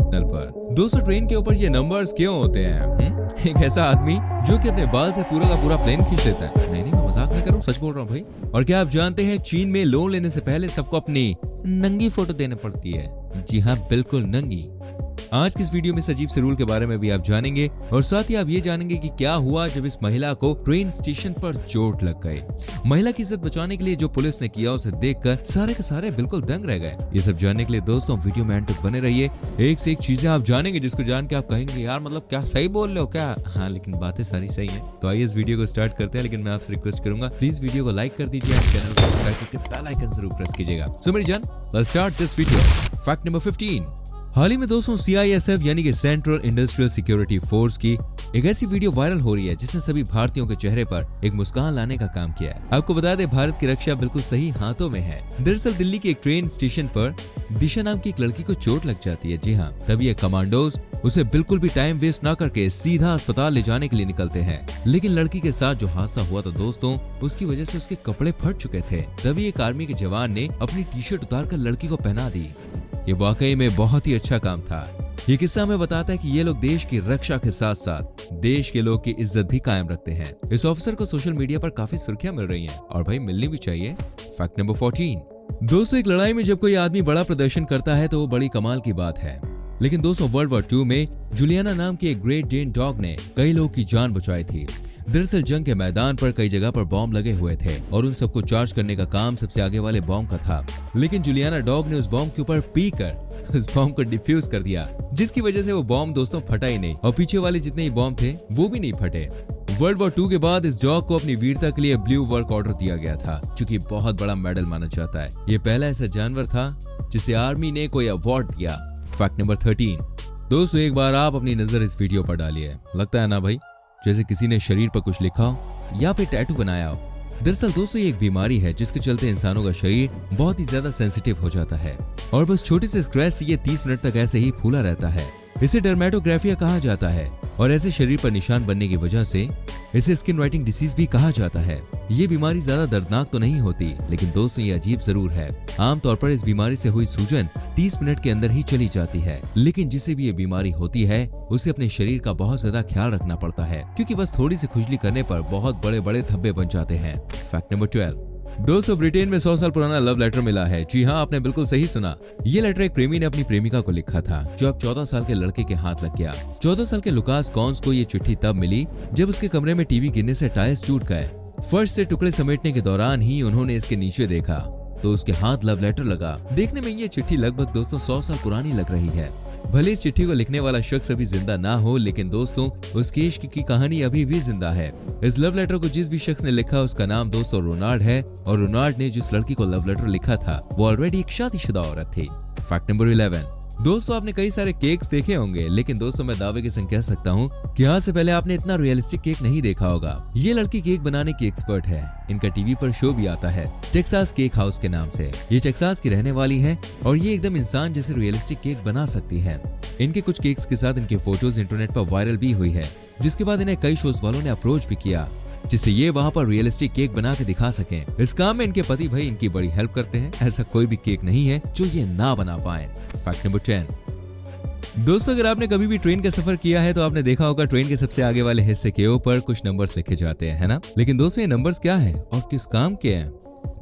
Channel पर। दोस्तों train के ऊपर ये नंबर्स क्यों होते हैं? एक ऐसा आदमी जो कि अपने बाल से पूरा का पूरा प्लेन खींच लेता है। नहीं मैं मजाक नहीं कर रहा हूँ, सच बोल रहा हूँ भाई। और क्या आप जानते हैं चीन में लोन लेने से पहले सबको अपनी नंगी फोटो देनी पड़ती है। जी हाँ, बिल्कुल नंगी। आज की इस वीडियो में इस अजीब से रूल के बारे में भी आप जानेंगे और साथ ही आप ये जानेंगे कि क्या हुआ जब इस महिला को ट्रेन स्टेशन पर चोट लग गई। महिला की इज्जत बचाने के लिए जो पुलिस ने किया उसे देखकर सारे के सारे बिल्कुल दंग रह गए। ये सब जानने के लिए दोस्तों वीडियो में एंड तक बने रहिए। एक से एक चीजें आप जानेंगे जिसको जान के आप कहेंगे यार मतलब क्या सही बोल रहे हो क्या? हाँ, लेकिन बातें सारी सही है। तो आइए इस वीडियो को स्टार्ट करते हैं, लेकिन मैं आपसे रिक्वेस्ट करूंगा प्लीज वीडियो को लाइक कर दीजिए, चैनल को सब्सक्राइब करके बेल आइकन जरूर प्रेस कीजिएगा। सो मेरी जान, let's start this video. Fact number 15। हाल ही में दोस्तों CISF यानी कि सेंट्रल इंडस्ट्रियल सिक्योरिटी फोर्स की एक ऐसी वीडियो वायरल हो रही है जिसने सभी भारतीयों के चेहरे पर एक मुस्कान लाने का काम किया है। आपको बता दें भारत की रक्षा बिल्कुल सही हाथों में है। दरअसल दिल्ली के एक ट्रेन स्टेशन पर दिशा नाम की एक लड़की को चोट लग जाती है। जी हाँ, तभी ये कमांडोज उसे बिल्कुल भी टाइम वेस्ट ना करके सीधा अस्पताल ले जाने के लिए निकलते हैं। लेकिन लड़की के साथ जो हादसा हुआ था दोस्तों, उसकी वजह से उसके कपड़े फट चुके थे। तभी एक आर्मी के जवान ने अपनी टी-शर्ट उतारकर लड़की को पहना दी। ये वाकई में बहुत ही अच्छा काम था। ये किस्सा हमें बताता है कि ये लोग देश की रक्षा के साथ साथ देश के लोग की इज्जत भी कायम रखते हैं। इस ऑफिसर को सोशल मीडिया पर काफी सुर्खियां मिल रही हैं और भाई मिलनी भी चाहिए। Fact number 14। दोस्तों एक लड़ाई में जब कोई आदमी बड़ा प्रदर्शन करता है तो वो बड़ी कमाल की बात है। लेकिन दोस्तों वर्ल्ड वॉर 2 में जुलियाना नाम के एक ग्रेट डेन डॉग ने कई लोगों की जान बचाई थी। दरअसल जंग के मैदान पर कई जगह पर बॉम्ब लगे हुए थे और उन सबको चार्ज करने का काम सबसे आगे वाले बॉम्ब का था। लेकिन जुलियाना डॉग ने उस बॉम्ब के ऊपर पीकर उस बॉम्ब को डिफ्यूज कर दिया, जिसकी वजह से वो बॉम्ब दोस्तों फटा ही नहीं और पीछे वाले जितने ही बॉम्ब थे वो भी नहीं फटे। वर्ल्ड वॉर 2 के बाद इस डॉग को अपनी वीरता के लिए ब्लू वर्क ऑर्डर दिया गया था, जो कि बहुत बड़ा मेडल माना जाता है। ये पहला ऐसा जानवर था जिसे आर्मी ने कोई अवार्ड दिया। Fact number 13। दोस्तों एक बार आप अपनी नजर इस वीडियो पर डालिए। लगता है ना भाई जैसे किसी ने शरीर पर कुछ लिखा हो या फिर टैटू बनाया हो। दरअसल दोस्तों ये एक बीमारी है जिसके चलते इंसानों का शरीर बहुत ही ज्यादा सेंसिटिव हो जाता है और बस छोटे से स्क्रैच से ये 30 मिनट तक ऐसे ही फूला रहता है। इसे डर्मेटोग्राफिया कहा जाता है और ऐसे शरीर पर निशान बनने की वजह से इसे स्किन राइटिंग डिसीज भी कहा जाता है। ये बीमारी ज्यादा दर्दनाक तो नहीं होती, लेकिन दोस्तों ये अजीब जरूर है। आमतौर पर इस बीमारी से हुई सूजन 30 मिनट के अंदर ही चली जाती है, लेकिन जिसे भी ये बीमारी होती है उसे अपने शरीर का बहुत ज्यादा ख्याल रखना पड़ता है, क्योंकि बस थोड़ी सी खुजली करने पर बहुत बड़े बड़े धब्बे बन जाते हैं। Fact number 12। दोस्तों ब्रिटेन में 100 साल पुराना लव लेटर मिला है। जी हाँ, आपने बिल्कुल सही सुना। ये लेटर एक प्रेमी ने अपनी प्रेमिका को लिखा था जो अब 14 साल के लड़के के हाथ लग गया। 14 साल के लुकास कॉन्स को ये चिट्ठी तब मिली जब उसके कमरे में टीवी गिरने से टाइल्स टूट गए। फर्श से टुकड़े समेटने के दौरान ही उन्होंने इसके नीचे देखा तो उसके हाथ लव लेटर लगा। देखने में ये चिट्ठी लगभग दोस्तों 100 साल पुरानी लग रही है। भले इस चिट्ठी को लिखने वाला शख्स अभी जिंदा ना हो, लेकिन दोस्तों उसके इश्क की कहानी अभी भी जिंदा है। इस लव लेटर को जिस भी शख्स ने लिखा उसका नाम दोस्तों रोनाल्ड है और रोनाल्ड ने जिस लड़की को लव लेटर लिखा था वो ऑलरेडी एक शादीशुदा औरत थी। Fact number 11। दोस्तों आपने कई सारे केक्स देखे होंगे, लेकिन दोस्तों मैं दावे के संग कह सकता हूँ कि आज से पहले आपने इतना रियलिस्टिक केक नहीं देखा होगा। ये लड़की केक बनाने की एक्सपर्ट है। इनका टीवी पर शो भी आता है टेक्सास केक हाउस के नाम से। ये टेक्सास की रहने वाली है और ये एकदम इंसान जैसे रियलिस्टिक केक बना सकती है। इनके कुछ केक्स के साथ इनकी फोटोज इंटरनेट पर वायरल भी हुई है, जिसके बाद इन्हें कई शोज वालों ने अप्रोच भी किया जिससे ये वहाँ पर रियलिस्टिक केक बना के दिखा सकें। इस काम में इनके पति भाई इनकी बड़ी हेल्प करते हैं। ऐसा कोई भी केक नहीं है जो ये ना बना पाए। Fact number 10। दोस्तों अगर आपने कभी भी ट्रेन का सफर किया है तो आपने देखा होगा ट्रेन के सबसे आगे वाले हिस्से के ऊपर कुछ नंबर्स लिखे जाते हैं, है ना? लेकिन दोस्तों ये नंबर्स क्या है और किस काम के हैं?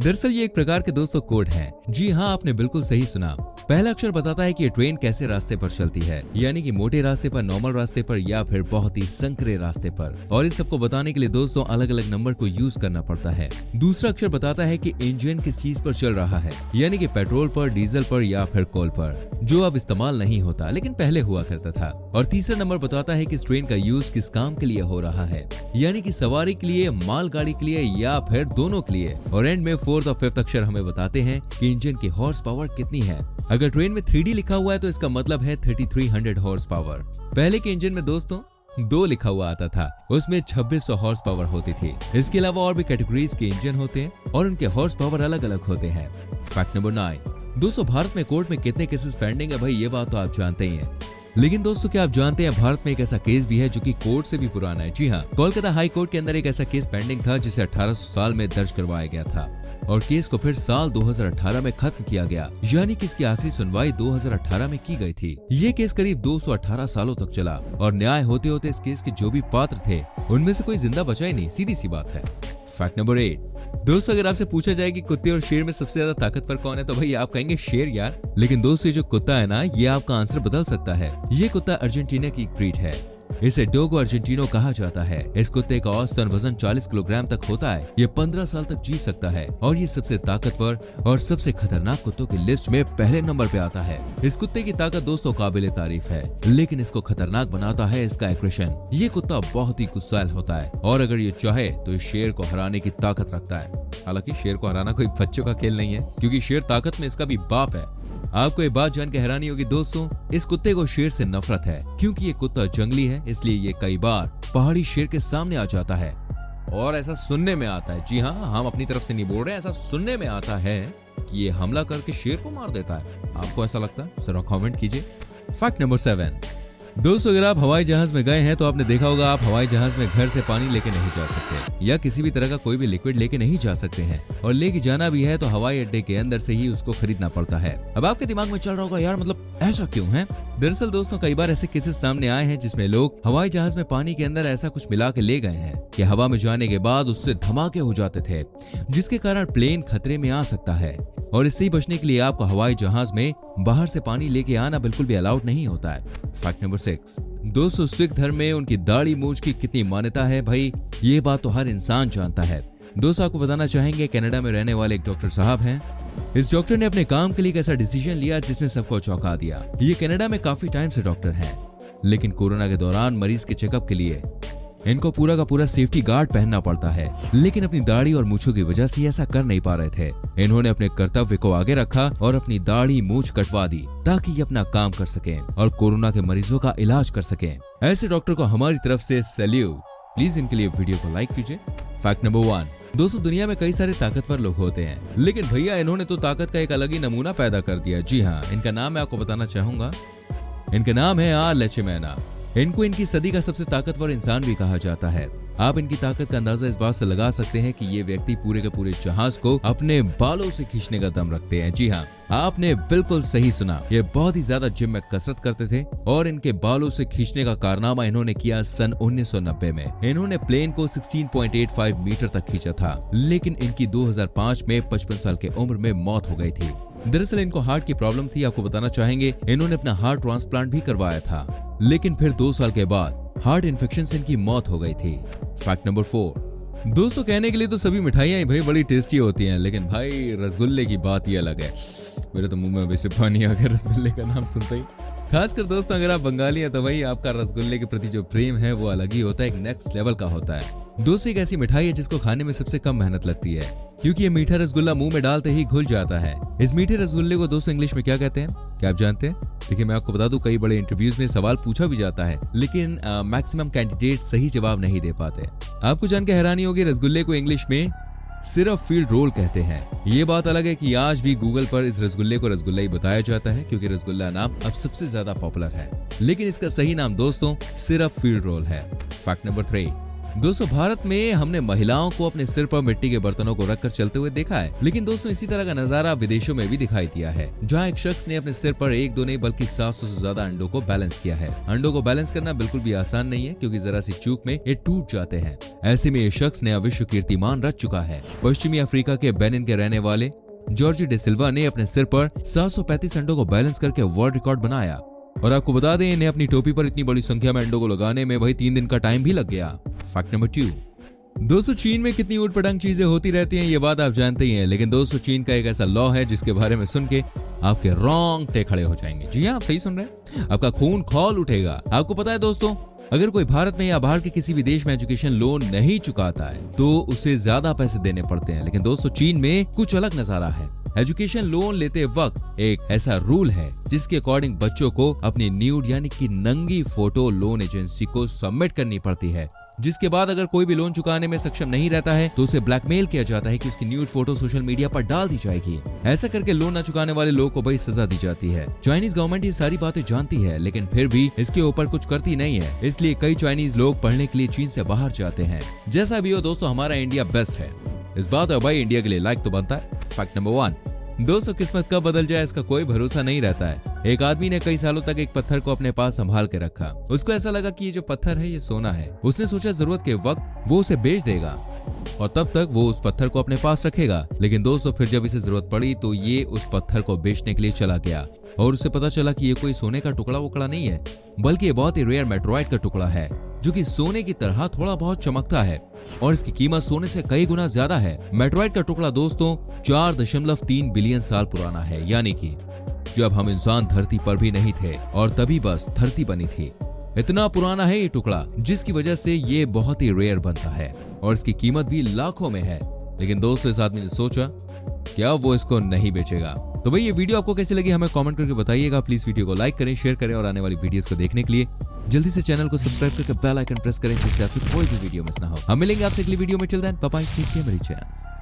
दरअसल ये एक प्रकार के दोस्तों कोड है। जी हाँ, आपने बिल्कुल सही सुना। पहला अक्षर बताता है कि ये ट्रेन कैसे रास्ते पर चलती है, यानी कि मोटे रास्ते पर, नॉर्मल रास्ते पर या फिर बहुत ही संकरे रास्ते पर। और इस सबको बताने के लिए दोस्तों अलग अलग नंबर को यूज करना पड़ता है। दूसरा अक्षर बताता है कि इंजन किस चीज पर चल रहा है, यानी कि पेट्रोल पर, डीजल पर या फिर कोल पर, जो अब इस्तेमाल नहीं होता लेकिन पहले हुआ करता था। और तीसरा नंबर बताता है कि इस ट्रेन का यूज किस काम के लिए हो रहा है, यानी कि सवारी के लिए, मालगाड़ी के लिए या फिर दोनों के लिए। और एंड में 4th और 5th अक्षर हमें बताते हैं कि इंजन की हॉर्स पावर कितनी है। अगर ट्रेन में 3D लिखा हुआ है तो इसका मतलब है 3300 हॉर्स पावर। पहले के इंजन में दोस्तों 2 लिखा हुआ आता था, उसमें 2600 हॉर्स पावर होती थी। इसके अलावा और भी कैटेगरीज के इंजन होते हैं और उनके हॉर्स पावर अलग अलग होते हैं। Fact number 9। दोस्तों भारत में कोर्ट में कितने केसेस पेंडिंग है भाई, ये बात तो आप जानते ही हैं। लेकिन दोस्तों क्या आप जानते हैं भारत में एक ऐसा केस भी है जो कि कोर्ट से भी पुराना है। जी हाँ, कोलकाता हाई कोर्ट के अंदर एक ऐसा केस पेंडिंग था जिसे 1800 साल में दर्ज करवाया गया था। और केस को फिर साल 2018 में खत्म किया गया, यानी कि इसकी आखिरी सुनवाई 2018 में की गई थी। ये केस करीब 218 सालों तक चला और न्याय होते होते इस केस के जो भी पात्र थे उनमें से कोई जिंदा बचा ही नहीं, सीधी सी बात है। Fact number 8। दोस्तों, अगर आपसे पूछा जाए कि कुत्ते और शेर में सबसे ज्यादा ताकतवर कौन है तो भाई आप कहेंगे शेर यार। लेकिन दोस्तों, ये जो कुत्ता है ना, ये आपका आंसर बदल सकता है। ये कुत्ता अर्जेंटीना की एक ब्रीड है। इसे डोगो अर्जेंटिनो कहा जाता है। इस कुत्ते का औसतन वजन 40 किलोग्राम तक होता है। ये 15 साल तक जी सकता है और ये सबसे ताकतवर और सबसे खतरनाक कुत्तों की लिस्ट में पहले नंबर पे आता है। इस कुत्ते की ताकत दोस्तों काबिले तारीफ है, लेकिन इसको खतरनाक बनाता है इसका एग्रेशन। ये कुत्ता बहुत ही गुस्सैल होता है और अगर ये चाहे तो इस शेर को हराने की ताकत रखता है। हालांकि शेर को हराना कोई बच्चों का खेल नहीं है, क्योंकि शेर ताकत में इसका भी बाप है। आपको ये बात जान के हैरानी होगी दोस्तों, इस कुत्ते को शेर से नफरत है, क्योंकि ये कुत्ता जंगली है, इसलिए ये कई बार पहाड़ी शेर के सामने आ जाता है। और ऐसा सुनने में आता है, जी हाँ, हम अपनी तरफ से नहीं बोल रहे हैं, ऐसा सुनने में आता है कि ये हमला करके शेर को मार देता है। आपको ऐसा लगता है? जरा कमेंट कीजिए। Fact number 7। दोस्तों, अगर आप हवाई जहाज में गए हैं तो आपने देखा होगा आप हवाई जहाज में घर से पानी लेके नहीं जा सकते या किसी भी तरह का कोई भी लिक्विड लेके नहीं जा सकते हैं, और लेके जाना भी है तो हवाई अड्डे के अंदर से ही उसको खरीदना पड़ता है। अब आपके दिमाग में चल रहा होगा, यार मतलब ऐसा क्यों है? दरअसल दोस्तों, कई बार ऐसे केसेस सामने आए हैं जिसमें लोग हवाई जहाज में पानी के अंदर ऐसा कुछ मिला के ले गए हैं कि हवा में जाने के बाद उससे धमाके हो जाते थे, जिसके कारण प्लेन खतरे में आ सकता है। और इससे ही बचने के लिए आपको हवाई जहाज में बाहर से पानी लेके आना बिल्कुल भी अलाउड नहीं होता है। Fact number 6। दोस्तों, सिख धर्म में उनकी दाढ़ी मूंछ की कितनी मान्यता है भाई, ये बात तो हर इंसान जानता है। दोस्तों, आपको बताना चाहेंगे, कनाडा में रहने वाले एक डॉक्टर साहब हैं। इस डॉक्टर ने अपने काम के लिए एक ऐसा डिसीजन लिया जिसने सबको चौंका दिया। ये कनाडा में काफी टाइम से डॉक्टर हैं, लेकिन कोरोना के दौरान मरीज के चेकअप के लिए इनको पूरा का पूरा सेफ्टी गार्ड पहनना पड़ता है, लेकिन अपनी दाढ़ी और मूंछों की वजह से ऐसा कर नहीं पा रहे थे। इन्होंने अपने कर्तव्य को आगे रखा और अपनी दाढ़ी मूंछ कटवा दी ताकि ये अपना काम कर सकें और कोरोना के मरीजों का इलाज कर सकें। ऐसे डॉक्टर को हमारी तरफ से सैल्यूट। प्लीज इनके लिए वीडियो को लाइक कीजिए। Fact number 1। दोस्तों, दुनिया में कई सारे ताकतवर लोग होते हैं, लेकिन भैया इन्होंने तो ताकत का एक अलग ही नमूना पैदा कर दिया। जी हाँ, इनका नाम मैं आपको बताना चाहूंगा। इनका नाम है आर लेचेमैना। इनको इनकी सदी का सबसे ताकतवर इंसान भी कहा जाता है। आप इनकी ताकत का अंदाजा इस बात से लगा सकते हैं कि ये व्यक्ति पूरे के पूरे जहाज को अपने बालों से खींचने का दम रखते हैं। जी हाँ, आपने बिल्कुल सही सुना। ये बहुत ही ज्यादा जिम में कसरत करते थे और इनके बालों से खींचने का कारनामा इन्होंने किया सन 1990 में। इन्होंने प्लेन को 16.85 मीटर तक खींचा था, लेकिन इनकी 2005 में 55 साल की उम्र में मौत हो गई थी। दरअसल इनको हार्ट की प्रॉब्लम थी। आपको बताना चाहेंगे, इन्होंने अपना हार्ट ट्रांसप्लांट भी करवाया था, लेकिन फिर 2 साल के बाद हार्ट इन्फेक्शन से इनकी मौत हो गई थी। Fact number 4। दोस्तों, कहने के लिए तो सभी मिठाइयां ही भाई बड़ी टेस्टी होती हैं, लेकिन भाई रसगुल्ले की बात ही अलग है। मेरे तो मुंह में वैसे पानी आ गया रसगुल्ले का नाम सुनते ही। खासकर दोस्तों, अगर आप बंगाली हैं तो भाई आपका रसगुल्ले के प्रति जो प्रेम है वो अलग ही होता है, एक नेक्स्ट लेवल का होता है। दोस्तों, एक ऐसी मिठाई है जिसको खाने में सबसे कम मेहनत लगती है, क्योंकि ये मीठा रसगुल्ला मुंह में डालते ही घुल जाता है। इस मीठे रसगुल्ले को दोस्तों इंग्लिश में क्या कहते हैं, क्या आप जानते हैं? देखिए, मैं आपको बता दूं, कई बड़े इंटरव्यूज में सवाल पूछा भी जाता है, लेकिन मैक्सिमम कैंडिडेट सही जवाब नहीं दे पाते। आपको जान के हैरानी होगी, रसगुल्ले को इंग्लिश में सिर्फ फील्ड रोल कहते हैं। ये बात अलग है कि आज भी गूगल पर इस रसगुल्ले को रसगुल्ला ही बताया जाता है, क्योंकि रसगुल्ला नाम अब सबसे ज्यादा पॉपुलर है, लेकिन इसका सही नाम दोस्तों सिर्फ फील्ड रोल है। Fact number 3। दोस्तों, भारत में हमने महिलाओं को अपने सिर पर मिट्टी के बर्तनों को रखकर चलते हुए देखा है, लेकिन दोस्तों इसी तरह का नजारा विदेशों में भी दिखाई दिया है, जहां एक शख्स ने अपने सिर पर 1-2 नहीं बल्कि 700 से ज्यादा अंडों को बैलेंस किया है। अंडों को बैलेंस करना बिल्कुल भी आसान नहीं है, क्योंकि जरा सी चूक में ये टूट जाते हैं। ऐसे में ये शख्स नया विश्व कीर्तिमान रच चुका है। पश्चिमी अफ्रीका के बेनिन के रहने वाले जॉर्जी डे सिल्वा ने अपने सिर पर 735 अंडों को बैलेंस करके वर्ल्ड रिकॉर्ड बनाया। और आपको बता दें, इन्हें अपनी टोपी पर इतनी बड़ी संख्या में अंडों को लगाने में भाई 3 दिन का टाइम भी लग गया। Fact number 2। दोस्तों, चीन में कितनी उटपटांग चीजें होती रहती हैं, ये बात आप जानते ही हैं, लेकिन दोस्तों चीन का एक ऐसा लॉ है जिसके बारे में सुन के आपके रोंगटे खड़े हो जाएंगे। जी हाँ, आप सही सुन रहे हैं, आपका खून खौल उठेगा। आपको पता है दोस्तों, अगर कोई भारत में या बाहर के किसी भी देश में एजुकेशन लोन नहीं चुकाता है तो उसे ज्यादा पैसे देने पड़ते हैं, लेकिन दोस्तों चीन में कुछ अलग नजारा है। एजुकेशन लोन लेते वक्त एक ऐसा रूल है जिसके अकॉर्डिंग बच्चों को अपनी न्यूड यानी कि नंगी फोटो लोन एजेंसी को सबमिट करनी पड़ती है, जिसके बाद अगर कोई भी लोन चुकाने में सक्षम नहीं रहता है तो उसे ब्लैकमेल किया जाता है कि उसकी न्यूड फोटो सोशल मीडिया पर डाल दी जाएगी। ऐसा करके लोन न चुकाने वाले लोगों को भाई सजा दी जाती है। चाइनीज गवर्नमेंट ये सारी बातें जानती है, लेकिन फिर भी इसके ऊपर कुछ करती नहीं है, इसलिए कई चाइनीज लोग पढ़ने के लिए चीन से बाहर जाते हैं। जैसा भी हो दोस्तों, हमारा इंडिया बेस्ट है। इस बात है भाई, इंडिया के लिए लाइक तो बनता है। फैक्ट नंबर 1, दोस्तों किस्मत कब बदल जाए इसका कोई भरोसा नहीं रहता है। एक आदमी ने कई सालों तक एक पत्थर को अपने पास संभाल के रखा। उसको ऐसा लगा कि ये जो पत्थर है ये सोना है। उसने सोचा जरूरत के वक्त वो उसे बेच देगा और तब तक वो उस पत्थर को अपने पास रखेगा। लेकिन दोस्तों फिर जब इसे जरूरत पड़ी तो ये उस पत्थर को बेचने के लिए चला गया और उसे पता चला कि ये कोई सोने का टुकड़ा वुकड़ा नहीं है, बल्कि ये बहुत ही रेयर मेटरॉइड का टुकड़ा है जो कि सोने की तरह थोड़ा बहुत चमकता है और इसकी कीमत सोने से कई गुना ज्यादा है। मेटरॉइड का टुकड़ा दोस्तों 4.3 बिलियन साल पुराना है, यानी कि जब हम इंसान धरती पर भी नहीं थे और तभी बस धरती बनी थी। इतना पुराना है ये टुकड़ा जिसकी वजह से ये बहुत ही रेयर बनता है और इसकी कीमत भी लाखों में है। लेकिन दोस्तों इस आदमी ने सोचा कि अब वो इसको नहीं बेचेगा। तो भाई ये वीडियो आपको कैसी लगी हमें कमेंट करके बताइएगा। प्लीज वीडियो को लाइक करें, शेयर करें और आने वाली वीडियोस को देखने के लिए जल्दी से चैनल को सब्सक्राइब करके बेल आइकन प्रेस करें जिससे आपसे कोई भी वीडियो मिस ना हो। हम मिलेंगे आपसे अगली वीडियो में। Till then bye bye, take care मेरी चैनल।